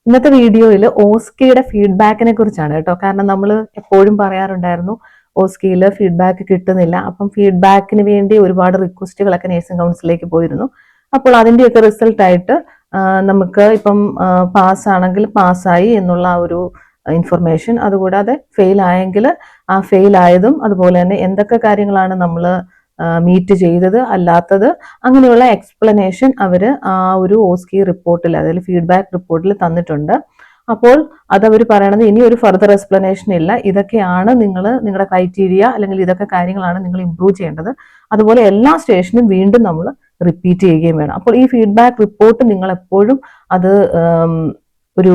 ഇന്നത്തെ വീഡിയോയിൽ ഓസ്കിയുടെ ഫീഡ്ബാക്കിനെ കുറിച്ചാണ് കേട്ടോ. കാരണം നമ്മൾ എപ്പോഴും പറയാറുണ്ടായിരുന്നു ഓസ്കിയിൽ ഫീഡ്ബാക്ക് കിട്ടുന്നില്ല. അപ്പം ഫീഡ്ബാക്കിന് വേണ്ടി ഒരുപാട് റിക്വസ്റ്റുകളൊക്കെ നേഴ്സിംഗ് കൗൺസിലേക്ക് പോയിരുന്നു. അപ്പോൾ അതിൻ്റെയൊക്കെ റിസൾട്ടായിട്ട് നമുക്ക് ഇപ്പം പാസ്സാണെങ്കിൽ പാസ്സായി എന്നുള്ള ഒരു ഇൻഫർമേഷൻ, അതുകൂടാതെ ഫെയിൽ ആയെങ്കിൽ ആ ഫെയിൽ ആയതും, അതുപോലെ തന്നെ എന്തൊക്കെ കാര്യങ്ങളാണ് നമ്മൾ മീറ്റ് ചെയ്തത് അല്ലാത്തത്, അങ്ങനെയുള്ള എക്സ്പ്ലനേഷൻ അവർ ആ ഒരു ഓസ്കി റിപ്പോർട്ടിൽ, അതായത് ഫീഡ്ബാക്ക് റിപ്പോർട്ടിൽ തന്നിട്ടുണ്ട്. അപ്പോൾ അതവർ പറയണത് ഇനി ഒരു ഫർദർ എക്സ്പ്ലനേഷൻ ഇല്ല, ഇതൊക്കെയാണ് നിങ്ങളുടെ ക്രൈറ്റീരിയ, അല്ലെങ്കിൽ ഇതൊക്കെ കാര്യങ്ങളാണ് നിങ്ങൾ ഇംപ്രൂവ് ചെയ്യേണ്ടത്. അതുപോലെ എല്ലാ സ്റ്റേഷനും വീണ്ടും നമ്മൾ റിപ്പീറ്റ് ചെയ്യുകയും വേണം. അപ്പോൾ ഈ ഫീഡ്ബാക്ക് റിപ്പോർട്ട് നിങ്ങൾ എപ്പോഴും അത് ഒരു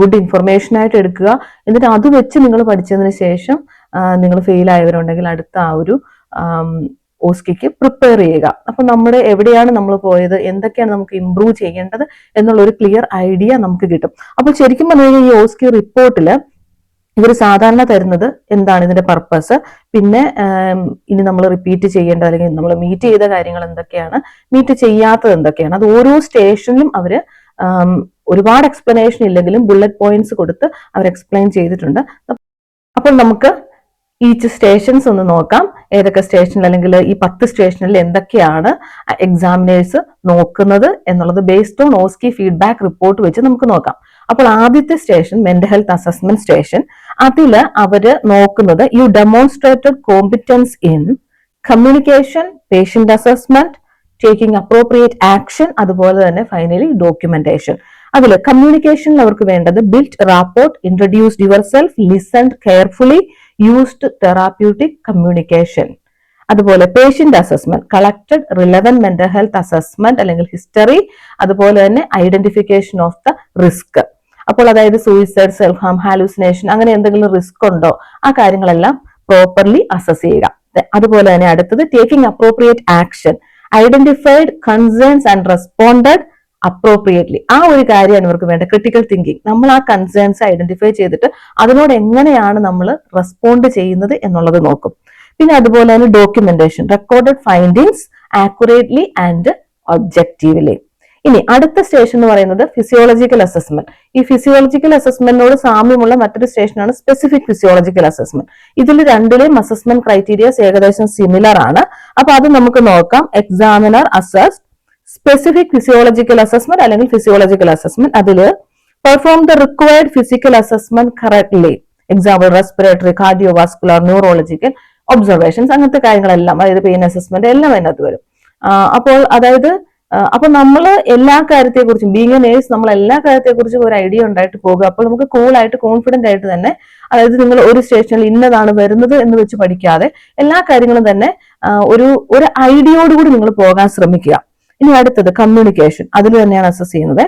ഗുഡ് ഇൻഫർമേഷൻ ആയിട്ട് എടുക്കുക. എന്നിട്ട് അത് വെച്ച് നിങ്ങൾ പഠിച്ചതിന് ശേഷം നിങ്ങൾ ഫെയിൽ ആയവരുണ്ടെങ്കിൽ അടുത്ത ആ ഒരു ഓസ്കിക്ക് പ്രിപ്പയർ ചെയ്യുക. അപ്പൊ നമ്മുടെ എവിടെയാണ് നമ്മൾ പോയത്, എന്തൊക്കെയാണ് നമുക്ക് ഇംപ്രൂവ് ചെയ്യേണ്ടത് എന്നുള്ള ഒരു ക്ലിയർ ഐഡിയ നമുക്ക് കിട്ടും. അപ്പോൾ ശരിക്കും പറഞ്ഞു കഴിഞ്ഞാൽ ഈ ഓസ്കി റിപ്പോർട്ടിൽ ഇവർ സാധാരണ തരുന്നത് എന്താണ്, ഇതിന്റെ പർപ്പസ്, പിന്നെ ഇനി നമ്മൾ റിപ്പീറ്റ് ചെയ്യേണ്ട അല്ലെങ്കിൽ നമ്മൾ മീറ്റ് ചെയ്ത കാര്യങ്ങൾ എന്തൊക്കെയാണ്, മീറ്റ് ചെയ്യാത്തത് എന്തൊക്കെയാണ്, അത് ഓരോ സ്റ്റേഷനിലും അവര് ഒരുപാട് എക്സ്പ്ലനേഷൻ ഇല്ലെങ്കിലും ബുള്ളറ്റ് പോയിന്റ്സ് കൊടുത്ത് അവർ എക്സ്പ്ലെയിൻ ചെയ്തിട്ടുണ്ട്. അപ്പോൾ നമുക്ക് ഈച്ച് സ്റ്റേഷൻസ് ഒന്ന് നോക്കാം. ഏതൊക്കെ സ്റ്റേഷനിൽ, അല്ലെങ്കിൽ ഈ 10 സ്റ്റേഷനിൽ എന്തൊക്കെയാണ് എക്സാമിനേഴ്സ് നോക്കുന്നത് എന്നുള്ളത് based on OSCE feedback report വെച്ച് നമുക്ക് നോക്കാം. അപ്പോൾ ആദ്യത്തെ station mental health assessment station. അതില് അവര് നോക്കുന്നത് you demonstrated competence in communication, patient assessment, taking appropriate action, അതുപോലെ തന്നെ ഫൈനലി ഡോക്യുമെന്റേഷൻ. അതിൽ കമ്മ്യൂണിക്കേഷനിൽ അവർക്ക് വേണ്ടത് build rapport, introduced yourself, listened carefully, used therapeutic communication. അതുപോലെ patient assessment, collected relevant mental health assessment അല്ലെങ്കിൽ ഹിസ്റ്ററി, അതുപോലെ തന്നെ ഐഡന്റിഫിക്കേഷൻ ഓഫ് ദ റിസ്ക്. അപ്പോൾ അതായത് സൂയിസൈഡ്, സെൽഫ് ഹാം, ഹാലൂസിനേഷൻ, അങ്ങനെ എന്തെങ്കിലും റിസ്ക് ഉണ്ടോ, ആ കാര്യങ്ങളെല്ലാം പ്രോപ്പർലി അസസ് ചെയ്യുക. അതുപോലെ തന്നെ അടുത്തത് taking appropriate action, identified concerns and responded appropriately. ആ ഒരു കാര്യമാണ് ഇവർക്ക് വേണ്ട. ക്രിട്ടിക്കൽ തിങ്കിങ്, നമ്മൾ ആ കൺസേൺസ് ഐഡന്റിഫൈ ചെയ്തിട്ട് അതിനോട് എങ്ങനെയാണ് നമ്മൾ റെസ്പോണ്ട് ചെയ്യുന്നത് എന്നുള്ളത് നോക്കും. പിന്നെ അതുപോലെ തന്നെ documentation, recorded findings accurately and objectively. ഇനി അടുത്ത സ്റ്റേഷൻ എന്ന് പറയുന്നത് ഫിസിയോളജിക്കൽ അസസ്മെന്റ്. ഈ ഫിസിയോളജിക്കൽ അസസ്മെന്റിനോട് സാമ്യമുള്ള മറ്റൊരു സ്റ്റേഷനാണ് സ്പെസിഫിക് ഫിസിയോളജിക്കൽ അസസ്മെന്റ്. ഇതിൽ രണ്ടിലെയും അസസ്മെന്റ് ക്രൈറ്റീരിയസ് ഏകദേശം സിമിലർ ആണ്. അപ്പൊ അത് നമുക്ക് നോക്കാം. Examiner assess specific physiological assessment അല്ലെങ്കിൽ ഫിസിയോളജിക്കൽ അസസ്മെന്റ്. അതില് perform the required physical assessment correctly, example respiratory, cardiovascular, neurological observations, അങ്ങനത്തെ കാര്യങ്ങളെല്ലാം, അതായത് പെയിൻ അസസ്മെന്റ് എല്ലാം അതിനകത്ത് വരും. അപ്പോൾ അതായത് അപ്പൊ നമ്മൾ എല്ലാ കാര്യത്തെക്കുറിച്ചും, ബീങ് എ നേഴ്സ്, നമ്മൾ എല്ലാ കാര്യത്തെക്കുറിച്ചും ഒരു ഐഡിയ ഉണ്ടായിട്ട് പോകുക. അപ്പോൾ നമുക്ക് കൂളായിട്ട് കോൺഫിഡന്റ് ആയിട്ട് തന്നെ, അതായത് നിങ്ങൾ ഒരു സ്റ്റേഷനിൽ ഇന്നതാണ് വരുന്നത് എന്ന് വെച്ച് പഠിക്കാതെ എല്ലാ കാര്യങ്ങളും തന്നെ ഒരു ഐഡിയയോടുകൂടി നിങ്ങൾ പോകാൻ ശ്രമിക്കുക. ഇനി അടുത്തത് കമ്മ്യൂണിക്കേഷൻ. അതിൽ തന്നെയാണ് അസസ് ചെയ്യുന്നത്.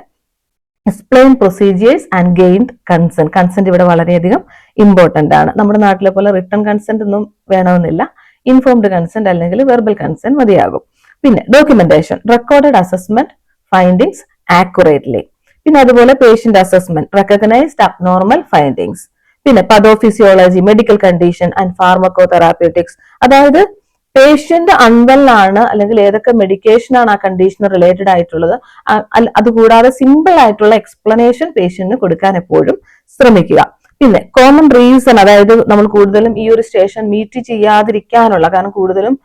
Explain procedures and gained consent. Consent ഇവിടെ വളരെയധികം ഇമ്പോർട്ടന്റ് ആണ്. നമ്മുടെ നാട്ടിലെ പോലെ റിട്ടൺ കൺസെന്റ് ഒന്നും വേണമെന്നില്ല. ഇൻഫോംഡ് കൺസെന്റ് അല്ലെങ്കിൽ വെർബൽ കൺസെന്റ് മതിയാകും. പിന്നെ documentation, recorded assessment findings accurately. പിന്നെ അതുപോലെ patient assessment, recognised abnormal findings. പിന്നെ pathophysiology, medical condition and pharmacotherapeutics. അതായത് പേഷ്യന്റ് അൺവെല്ലാണ് അല്ലെങ്കിൽ ഏതൊക്കെ മെഡിക്കേഷൻ ആണ് ആ കണ്ടീഷന് റിലേറ്റഡ് ആയിട്ടുള്ളത്, അതുകൂടാതെ സിമ്പിൾ ആയിട്ടുള്ള എക്സ്പ്ലനേഷൻ പേഷ്യന്റിന് കൊടുക്കാൻ എപ്പോഴും ശ്രമിക്കുക. പിന്നെ കോമൺ റീസൺ, അതായത് നമ്മൾ കൂടുതലും ഈ ഒരു സ്റ്റേഷൻ മീറ്റ് ചെയ്യാതിരിക്കാനുള്ള കാരണം, കൂടുതലും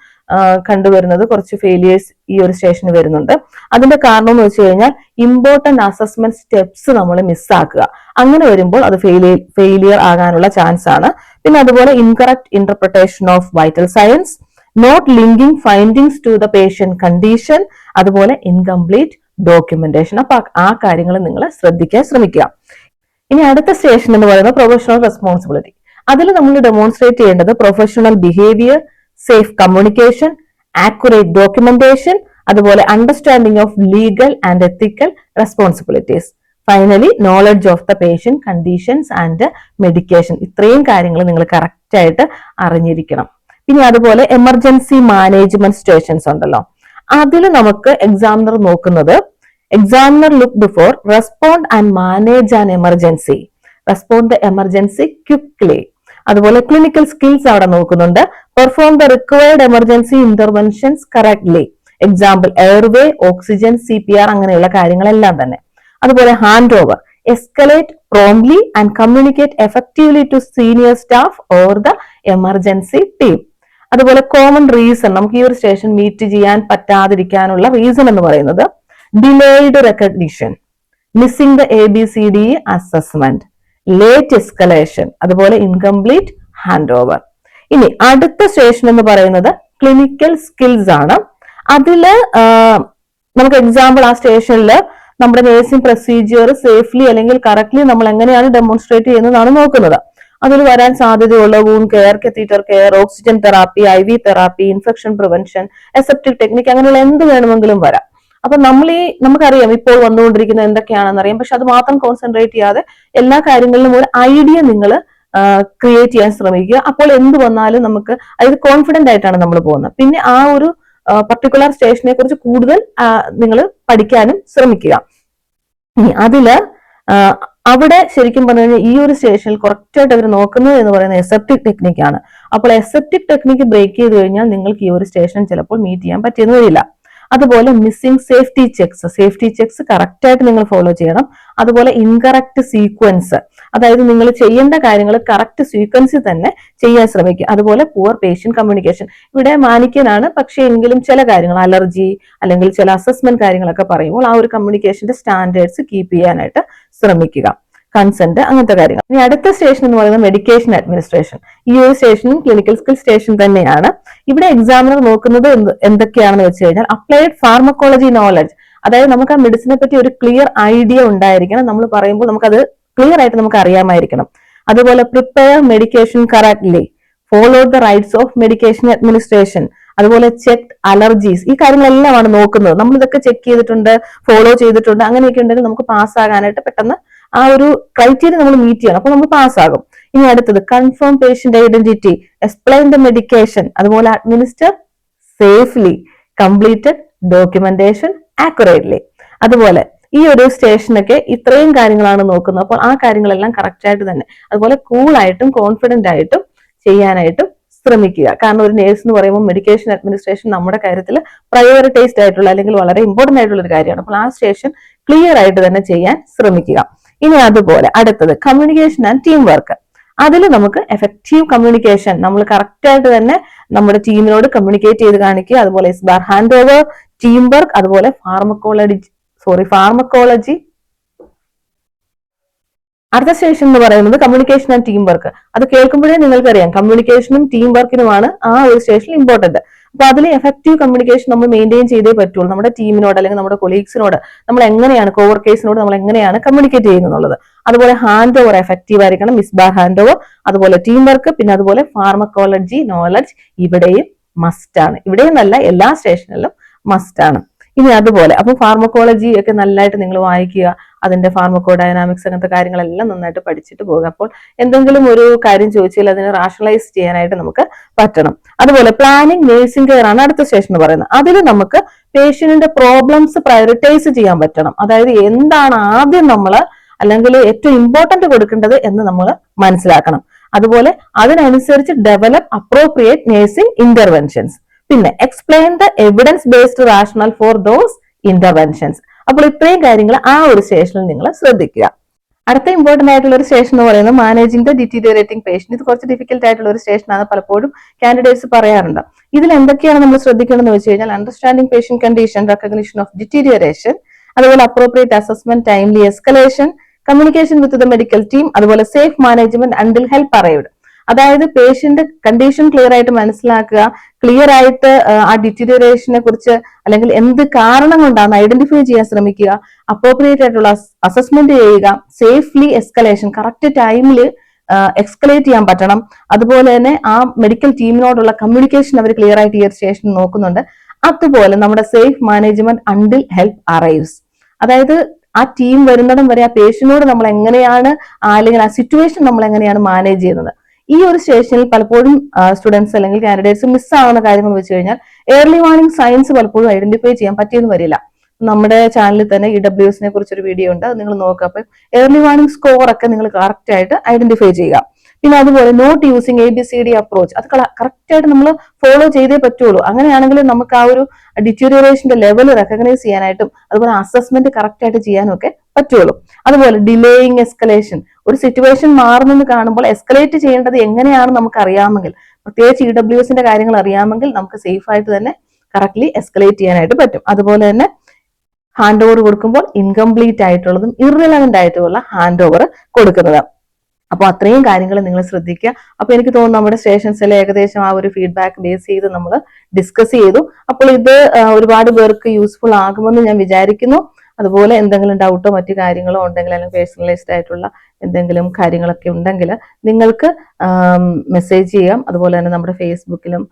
കണ്ടുവരുന്നത് കുറച്ച് ഫെയിലിയേഴ്സ് ഈ ഒരു സ്റ്റേഷന് വരുന്നുണ്ട്. അതിന്റെ കാരണം എന്ന് വെച്ച് കഴിഞ്ഞാൽ ഇമ്പോർട്ടന്റ് അസസ്മെന്റ് സ്റ്റെപ്സ് നമ്മൾ മിസ്സാക്കുക. അങ്ങനെ വരുമ്പോൾ അത് ഫെയിലിയർ ആകാനുള്ള ചാൻസ് ആണ്. പിന്നെ അതുപോലെ incorrect interpretation of vital science, not linking findings to the patient condition, അതുപോലെ ഇൻകംപ്ലീറ്റ് ഡോക്യുമെന്റേഷൻ. അപ്പൊ ആ കാര്യങ്ങൾ നിങ്ങൾ ശ്രദ്ധിക്കാൻ ശ്രമിക്കുക. ഇനി അടുത്ത സ്റ്റേഷൻ എന്ന് പറയുന്നത് പ്രൊഫഷണൽ റെസ്പോൺസിബിലിറ്റി. അതിൽ നമ്മൾ ഡെമോൺസ്ട്രേറ്റ് ചെയ്യേണ്ടത് professional behaviour, safe communication, accurate documentation, അതുപോലെ understanding of legal and ethical responsibilities, finally knowledge of the patient conditions and medication. ഇത്രയും കാര്യങ്ങൾ നിങ്ങൾ കറക്റ്റ് ആയിട്ട് അറിഞ്ഞിരിക്കണം. പിന്നെ അതുപോലെ എമർജൻസി മാനേജ്മെന്റ് സ്റ്റേഷൻസ് ഉണ്ടല്ലോ, അതിൽ നമുക്ക് എക്സാമിനർ നോക്കുന്നത് examiner looked for respond and manage an emergency, respond the emergency quickly. അതുപോലെ ക്ലിനിക്കൽ സ്കിൽസ് അവിടെ നോക്കുന്നുണ്ട്. Perform the required emergency interventions correctly, example airway, oxygen, CPR, അങ്ങനെയുള്ള കാര്യങ്ങളെല്ലാം തന്നെ. അതുപോലെ hand over, escalate promptly and communicate effectively to senior staff or the emergency team. അതുപോലെ common reason, നമുക്ക് ഈ ഒരു സ്റ്റേഷൻ മീറ്റ് ചെയ്യാൻ പറ്റാതിരിക്കാനുള്ള റീസൺ എന്ന് പറയുന്നത് delayed recognition, missing the ABCD assessment, late escalation, അതുപോലെ ഇൻകംപ്ലീറ്റ് ഹാൻഡ് ഓവർ. ഇനി അടുത്ത സ്റ്റേഷൻ എന്ന് പറയുന്നത് ക്ലിനിക്കൽ സ്കിൽസ് ആണ്. അതില് നമുക്ക് എക്സാമ്പിൾ ആ സ്റ്റേഷനിൽ നമ്മുടെ നേഴ്സിംഗ് പ്രൊസീജിയർ സേഫ്ലി അല്ലെങ്കിൽ കറക്റ്റ്ലി നമ്മൾ എങ്ങനെയാണ് ഡെമോൺസ്ട്രേറ്റ് ചെയ്യുന്നതാണ് നോക്കുന്നത്. അതിൽ വരാൻ സാധ്യതയുള്ള wound care, catheter care, oxygen therapy, IV therapy, infection prevention, aseptic technique, അങ്ങനെയുള്ള എന്ത് വേണമെങ്കിലും വരാം. അപ്പൊ നമുക്കറിയാം ഇപ്പോൾ വന്നുകൊണ്ടിരിക്കുന്നത് എന്തൊക്കെയാണെന്ന് അറിയാം. പക്ഷെ അത് മാത്രം കോൺസെൻട്രേറ്റ് ചെയ്യാതെ എല്ലാ കാര്യങ്ങളിലും ഒരു ഐഡിയ നിങ്ങൾ ക്രിയേറ്റ് ചെയ്യാൻ ശ്രമിക്കുക. അപ്പോൾ എന്ത് വന്നാലും നമുക്ക് അതായത് കോൺഫിഡന്റ് ആയിട്ടാണ് നമ്മൾ പോകുന്നത്. പിന്നെ ആ ഒരു പർട്ടിക്കുലർ സ്റ്റേഷനെ കുറിച്ച് കൂടുതൽ നിങ്ങൾ പഠിക്കാനും ശ്രമിക്കുക. അതില് അവിടെ ശരിക്കും പറഞ്ഞു കഴിഞ്ഞാൽ ഈ ഒരു സ്റ്റേഷനിൽ കറക്റ്റായിട്ട് അവർ നോക്കുന്നത് എന്ന് പറയുന്നത് എസെപ്റ്റിക് ടെക്നിക് ആണ്. അപ്പോൾ എസെപ്റ്റിക് ടെക്നിക് ബ്രേക്ക് ചെയ്ത് കഴിഞ്ഞാൽ നിങ്ങൾക്ക് ഈ ഒരു സ്റ്റേഷൻ ചിലപ്പോൾ മീറ്റ് ചെയ്യാൻ പറ്റിയെന്ന് വരില്ല. അതുപോലെ മിസ്സിംഗ് സേഫ്റ്റി ചെക്സ് കറക്റ്റ് ആയിട്ട് നിങ്ങൾ ഫോളോ ചെയ്യണം. അതുപോലെ ഇൻകറക്റ്റ് സീക്വൻസ്, അതായത് നിങ്ങൾ ചെയ്യേണ്ട കാര്യങ്ങൾ കറക്റ്റ് സീക്വൻസിൽ തന്നെ ചെയ്യാൻ ശ്രമിക്കുക. അതുപോലെ പുവർ പേഷ്യന്റ് കമ്മ്യൂണിക്കേഷൻ, ഇവിടെ മാനിക്കാനാണ്, പക്ഷേ എങ്കിലും ചില കാര്യങ്ങൾ അലർജി അല്ലെങ്കിൽ ചില അസസ്മെന്റ് കാര്യങ്ങളൊക്കെ പറയുമ്പോൾ ആ ഒരു കമ്മ്യൂണിക്കേഷന്റെ സ്റ്റാൻഡേർഡ്സ് കീപ്പ് ചെയ്യാനായിട്ട് ശ്രമിക്കുക. കൺസെന്റ്, അങ്ങനത്തെ കാര്യങ്ങൾ. ഇനി അടുത്ത സ്റ്റേഷൻ എന്ന് പറയുന്നത് മെഡിക്കേഷൻ അഡ്മിനിസ്ട്രേഷൻ. ഈ ഒരു സ്റ്റേഷനും ക്ലിനിക്കൽ സ്കിൽ സ്റ്റേഷൻ തന്നെയാണ്. ഇവിടെ എക്സാമിനർ നോക്കുന്നത് എന്തൊക്കെയാണെന്ന് വെച്ച് കഴിഞ്ഞാൽ അപ്ലൈഡ് ഫാർമക്കോളജി നോളജ്, അതായത് നമുക്ക് ആ മെഡിസിനെ പറ്റി ഒരു ക്ലിയർ ഐഡിയ ഉണ്ടായിരിക്കണം. നമ്മൾ പറയുമ്പോൾ നമുക്കത് ക്ലിയർ ആയിട്ട് നമുക്ക് അറിയാമായിരിക്കണം. അതുപോലെ prepare medication correctly, follow the rights of medication administration, അതുപോലെ ചെക്ക് അലർജീസ്, ഈ കാര്യങ്ങളെല്ലാമാണ് നോക്കുന്നത്. നമ്മൾ ഇതൊക്കെ ചെക്ക് ചെയ്തിട്ടുണ്ട്, ഫോളോ ചെയ്തിട്ടുണ്ട്, അങ്ങനെയൊക്കെ ഉണ്ടെങ്കിൽ നമുക്ക് പാസ്സാകാനായിട്ട് പെട്ടെന്ന് ആ ഒരു ക്രൈറ്റീരിയ നമ്മൾ മീറ്റ് ചെയ്യണം, അപ്പൊ നമ്മൾ പാസ്സാകും. ഇനി അടുത്തത് confirm patient identity, explain the medication, അതുപോലെ administer safely, completed documentation accurately. അതുപോലെ ഈ ഒരു സ്റ്റേഷനൊക്കെ ഇത്രയും കാര്യങ്ങളാണ് നോക്കുന്നത്. അപ്പോൾ ആ കാര്യങ്ങളെല്ലാം കറക്റ്റ് ആയിട്ട് തന്നെ അതുപോലെ കൂളായിട്ടും കോൺഫിഡന്റ് ആയിട്ടും ചെയ്യാനായിട്ടും ശ്രമിക്കുക. കാരണം ഒരു നേഴ്സ് എന്ന് പറയുമ്പോൾ മെഡിക്കേഷൻ അഡ്മിനിസ്ട്രേഷൻ നമ്മുടെ കാര്യത്തിൽ പ്രയോറിറ്റൈസ്ഡ് ആയിട്ടുള്ള അല്ലെങ്കിൽ വളരെ ഇമ്പോർട്ടന്റ് ആയിട്ടുള്ള ഒരു കാര്യമാണ്. അപ്പോൾ ആ സ്റ്റേഷൻ ക്ലിയർ ആയിട്ട് തന്നെ ചെയ്യാൻ ശ്രമിക്കുക. ഇനി അതുപോലെ അടുത്തത് കമ്മ്യൂണിക്കേഷൻ ആൻഡ് ടീം വർക്ക്. അതിൽ നമുക്ക് എഫക്റ്റീവ് കമ്മ്യൂണിക്കേഷൻ, നമ്മൾ കറക്റ്റ് ആയിട്ട് തന്നെ നമ്മുടെ ടീമിനോട് കമ്മ്യൂണിക്കേറ്റ് ചെയ്ത് കാണിക്കുക. അതുപോലെ SBAR hand over, team work, അതുപോലെ ഫാർമക്കോളജി. അടുത്ത സ്റ്റേഷൻ എന്ന് പറയുന്നത് കമ്മ്യൂണിക്കേഷൻ ആൻഡ് ടീം വർക്ക്. അത് കേൾക്കുമ്പോഴേ നിങ്ങൾക്കറിയാം കമ്മ്യൂണിക്കേഷനും ടീം വർക്കിനുമാണ് ആ ഒരു സ്റ്റേഷനിൽ ഇമ്പോർട്ടന്റ്. അപ്പൊ അതിൽ എഫക്റ്റീവ് കമ്മ്യൂണിക്കേഷൻ നമ്മൾ മെയിൻറ്റെയിൻ ചെയ്തേ പറ്റുള്ളൂ. നമ്മുടെ ടീമിനോട് അല്ലെങ്കിൽ നമ്മുടെ കൊളീഗ്സിനോട് നമ്മൾ എങ്ങനെയാണ്, കോവർക്കേഴ്സിനോട് നമ്മൾ എങ്ങനെയാണ് കമ്മ്യൂണിക്കേറ്റ് ചെയ്യുന്നുള്ളത്. അതുപോലെ ഹാൻഡ് ഓവർ എഫക്റ്റീവ് ആയിരിക്കണം, SBAR ഹാൻഡ് ഓവർ, അതുപോലെ ടീം വർക്ക്, പിന്നെ അതുപോലെ ഫാർമക്കോളജി നോളജ് ഇവിടെയും മസ്റ്റ് ആണ്. ഇവിടെയും നല്ല എല്ലാ സ്റ്റേഷനിലും മസ്റ്റ് ആണ്. ഇനി അതുപോലെ അപ്പൊ ഫാർമക്കോളജി ഒക്കെ നല്ലതായിട്ട് നിങ്ങൾ വായിക്കുക, അതിന്റെ ഫാർമക്കോ ഡൈനാമിക്സ് അങ്ങനത്തെ കാര്യങ്ങളെല്ലാം നന്നായിട്ട് പഠിച്ചിട്ട് പോകുക. അപ്പോൾ എന്തെങ്കിലും ഒരു കാര്യം ചോദിച്ചാൽ അതിനെ റാഷണലൈസ് ചെയ്യാനായിട്ട് നമുക്ക് പറ്റണം. അതുപോലെ പ്ലാനിങ് നേഴ്സിംഗ് കെയർ ആണ് അടുത്ത സ്റ്റേഷൻ എന്ന് പറയുന്നത്. അതിൽ നമുക്ക് പേഷ്യന്റിന്റെ പ്രോബ്ലംസ് പ്രയോറിറ്റൈസ് ചെയ്യാൻ പറ്റണം. അതായത് എന്താണ് ആദ്യം നമ്മൾ അല്ലെങ്കിൽ ഏറ്റവും ഇമ്പോർട്ടന്റ് കൊടുക്കേണ്ടത് എന്ന് നമ്മൾ മനസ്സിലാക്കണം. അതുപോലെ അതിനനുസരിച്ച് ഡെവലപ്പ് അപ്രോപ്രിയേറ്റ് നേഴ്സിംഗ് ഇന്റർവെൻഷൻസ്, പിന്നെ explain the evidence based rational for those interventions. അപ്പോൾ ഇത്രയും കാര്യങ്ങൾ ആ ഒരു സ്റ്റേഷനിൽ നിങ്ങൾ ശ്രദ്ധിക്കുക. അടുത്ത ഇമ്പോർട്ടന്റ് ആയിട്ടുള്ള ഒരു സ്റ്റേഷൻ എന്ന് പറയുന്നത് മാനേജിംഗ് ദ ഡിറ്റീരിയറേറ്റിംഗ് പേഷ്യന്റ്. ഇത് കുറച്ച് ഡിഫിക്കൽട്ട് ആയിട്ടുള്ള ഒരു സ്റ്റേഷനാണ്, പലപ്പോഴും കാൻഡിഡേറ്റ്സ് പറയാറുണ്ട്. ഇതിൽ എന്തൊക്കെയാണ് നമ്മൾ ശ്രദ്ധിക്കേണ്ടതെന്ന് വെച്ച് കഴിഞ്ഞാൽ understanding patient condition, recognition of deterioration, അതുപോലെ appropriate assessment, timely escalation, communication with the medical team, അതുപോലെ safe management until help arrived. അതായത് പേഷ്യന്റ് കണ്ടീഷൻ ക്ലിയർ ആയിട്ട് മനസ്സിലാക്കുക, ക്ലിയർ ആയിട്ട് ആ ഡിറ്റീരിയറേഷനെ കുറിച്ച് അല്ലെങ്കിൽ എന്ത് കാരണം കൊണ്ടാണ് ഐഡന്റിഫൈ ചെയ്യാൻ ശ്രമിക്കുക, അപ്രോപ്രിയേറ്റ് ആയിട്ടുള്ള അസസ്മെന്റ് ചെയ്യുക, സേഫ്ലി എസ്കലേഷൻ കറക്റ്റ് ടൈമിൽ എക്സ്കലേറ്റ് ചെയ്യാൻ പറ്റണം. അതുപോലെ തന്നെ ആ മെഡിക്കൽ ടീമിനോടുള്ള കമ്മ്യൂണിക്കേഷൻ അവർ ക്ലിയർ ആയിട്ട് ഈ ഒരു സ്റ്റേഷൻ നോക്കുന്നുണ്ട്. അതുപോലെ നമ്മുടെ safe management until help arrives, അതായത് ആ ടീം വരുന്നിടം വരെ ആ പേഷ്യന്റിനോട് നമ്മൾ എങ്ങനെയാണ് അല്ലെങ്കിൽ ആ സിറ്റുവേഷൻ നമ്മൾ എങ്ങനെയാണ് മാനേജ് ചെയ്യുന്നത്. ഈ ഒരു സ്റ്റേഷനിൽ പലപ്പോഴും സ്റ്റുഡൻസ് അല്ലെങ്കിൽ കാൻഡിഡേറ്റ്സ് മിസ്സാവുന്ന കാര്യങ്ങൾ വെച്ച് കഴിഞ്ഞാൽ ഏർലി വാർണിംഗ് സയൻസ് പലപ്പോഴും ഐഡന്റിഫൈ ചെയ്യാൻ പറ്റിയെന്ന് വരില്ല. നമ്മുടെ ചാനലിൽ തന്നെ EWSനെ കുറിച്ചൊരു വീഡിയോ ഉണ്ട്, അത് നിങ്ങൾ നോക്കുക. അപ്പൊ ഏർലി വാർണിംഗ് സ്കോർ ഒക്കെ നിങ്ങൾ കറക്റ്റ് ആയിട്ട് ഐഡന്റിഫൈ ചെയ്യുക. പിന്നെ അതുപോലെ നോട്ട് യൂസിങ് ABCD അപ്രോച്ച്, അത് കറക്റ്റ് ആയിട്ട് നമ്മൾ ഫോളോ ചെയ്തേ പറ്റുള്ളൂ. അങ്ങനെയാണെങ്കിൽ നമുക്ക് ആ ഒരു ഡിറ്റീരിയറേഷന്റെ ലെവൽ റെക്കഗ്നൈസ് ചെയ്യാനായിട്ടും അതുപോലെ അസസ്മെന്റ് കറക്റ്റ് ആയിട്ട് ചെയ്യാനും ഒക്കെ പറ്റുള്ളൂ. അതുപോലെ ഡിലേയിങ് എസ്കലേഷൻ, ഒരു സിറ്റുവേഷൻ മാറുന്നെന്ന് കാണുമ്പോൾ എസ്കലേറ്റ് ചെയ്യേണ്ടത് എങ്ങനെയാണ് നമുക്ക് അറിയാമെങ്കിൽ, പ്രത്യേകിച്ച് EWSന്റെ കാര്യങ്ങൾ അറിയാമെങ്കിൽ നമുക്ക് സേഫ് ആയിട്ട് തന്നെ കറക്റ്റ്ലി എസ്കലേറ്റ് ചെയ്യാനായിട്ട് പറ്റും. അതുപോലെ തന്നെ ഹാൻഡ് ഓവർ കൊടുക്കുമ്പോൾ ഇൻകംപ്ലീറ്റ് ആയിട്ടുള്ളതും ഇറലവന്റ് ആയിട്ടുള്ള ഹാൻഡ് ഓവർ കൊടുക്കുന്നത്. അപ്പോൾ അത്രയും കാര്യങ്ങൾ നിങ്ങൾ ശ്രദ്ധിക്കുക. അപ്പൊ എനിക്ക് തോന്നുന്നു നമ്മുടെ സ്റ്റേഷൻസിലെ ഏകദേശം ആ ഒരു ഫീഡ്ബാക്ക് ബേസ് ചെയ്ത് നമ്മൾ ഡിസ്കസ് ചെയ്തു. അപ്പോൾ ഇത് ഒരുപാട് പേർക്ക് യൂസ്ഫുൾ ആകുമെന്ന് ഞാൻ വിചാരിക്കുന്നു. അതുപോലെ എന്തെങ്കിലും ഡൗട്ടോ മറ്റു കാര്യങ്ങളോ ഉണ്ടെങ്കിൽ, അല്ലെങ്കിൽ പേഴ്സണലൈസ്ഡ് ആയിട്ടുള്ള എന്തെങ്കിലും കാര്യങ്ങളൊക്കെ ഉണ്ടെങ്കിൽ നിങ്ങൾക്ക് മെസ്സേജ് ചെയ്യാം. അതുപോലെ തന്നെ നമ്മുടെ ഫേസ്ബുക്കിലും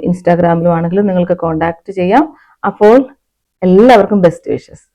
ഇൻസ്റ്റാഗ്രാമിലും ആണെങ്കിലും നിങ്ങൾക്ക് കോൺടാക്ട് ചെയ്യാം. അപ്പോൾ എല്ലാവർക്കും ബെസ്റ്റ് വിഷസ്.